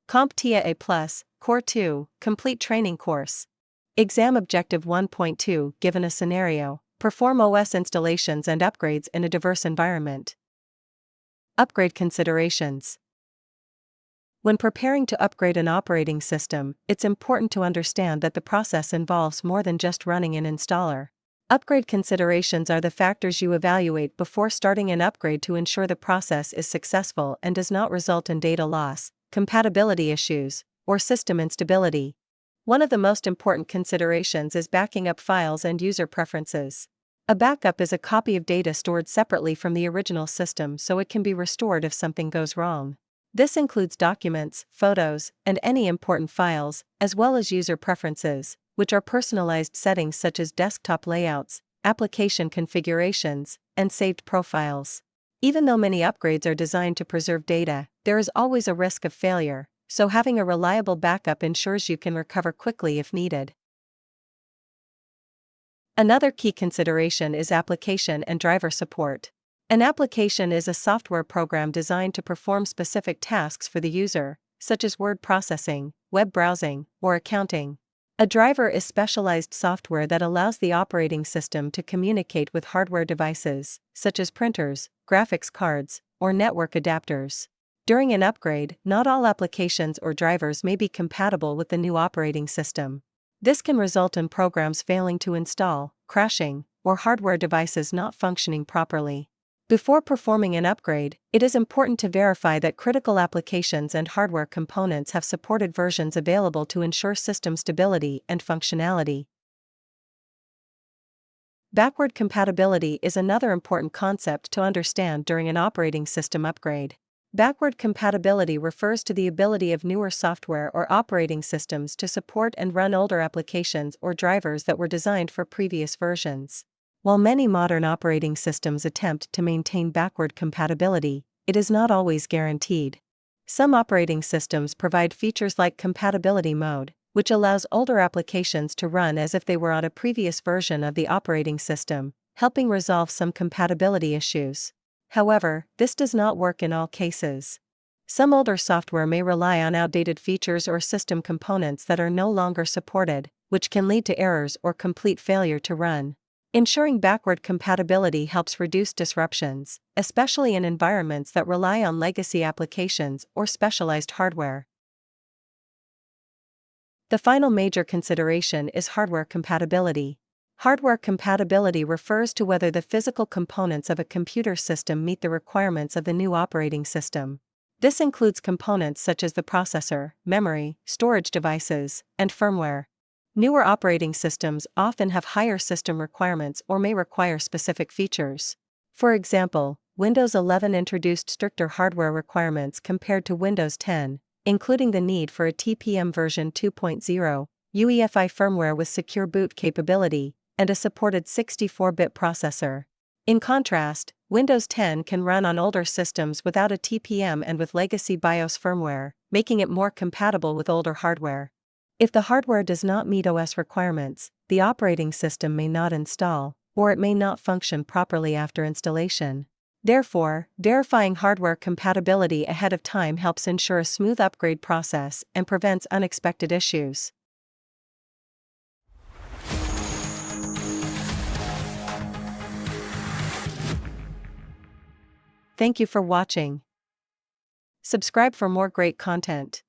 CompTIA A Core 2 Complete Training Course. Exam Objective 1.2 Given a scenario, perform OS installations and upgrades in a diverse environment. Upgrade considerations. When preparing to upgrade an operating system, it's important to understand that the process involves more than just running an installer. Upgrade considerations are the factors you evaluate before starting an upgrade to ensure the process is successful and does not result in data loss, compatibility issues, or system instability. One of the most important considerations is backing up files and user preferences. A backup is a copy of data stored separately from the original system so it can be restored if something goes wrong. This includes documents, photos, and any important files, as well as user preferences, which are personalized settings such as desktop layouts, application configurations, and saved profiles. Even though many upgrades are designed to preserve data, there is always a risk of failure, so having a reliable backup ensures you can recover quickly if needed. Another key consideration is application and driver support. An application is a software program designed to perform specific tasks for the user, such as word processing, web browsing, or accounting. A driver is specialized software that allows the operating system to communicate with hardware devices, such as printers, graphics cards, or network adapters. During an upgrade, not all applications or drivers may be compatible with the new operating system. This can result in programs failing to install, crashing, or hardware devices not functioning properly. Before performing an upgrade, it is important to verify that critical applications and hardware components have supported versions available to ensure system stability and functionality. Backward compatibility is another important concept to understand during an operating system upgrade. Backward compatibility refers to the ability of newer software or operating systems to support and run older applications or drivers that were designed for previous versions. While many modern operating systems attempt to maintain backward compatibility, it is not always guaranteed. Some operating systems provide features like compatibility mode, which allows older applications to run as if they were on a previous version of the operating system, helping resolve some compatibility issues. However, this does not work in all cases. Some older software may rely on outdated features or system components that are no longer supported, which can lead to errors or complete failure to run. Ensuring backward compatibility helps reduce disruptions, especially in environments that rely on legacy applications or specialized hardware. The final major consideration is hardware compatibility. Hardware compatibility refers to whether the physical components of a computer system meet the requirements of the new operating system. This includes components such as the processor, memory, storage devices, and firmware. Newer operating systems often have higher system requirements or may require specific features. For example, Windows 11 introduced stricter hardware requirements compared to Windows 10, including the need for a TPM version 2.0, UEFI firmware with secure boot capability, and a supported 64-bit processor. In contrast, Windows 10 can run on older systems without a TPM and with legacy BIOS firmware, making it more compatible with older hardware. If the hardware does not meet OS requirements, the operating system may not install, or it may not function properly after installation. Therefore, verifying hardware compatibility ahead of time helps ensure a smooth upgrade process and prevents unexpected issues. Thank you for watching. Subscribe for more great content.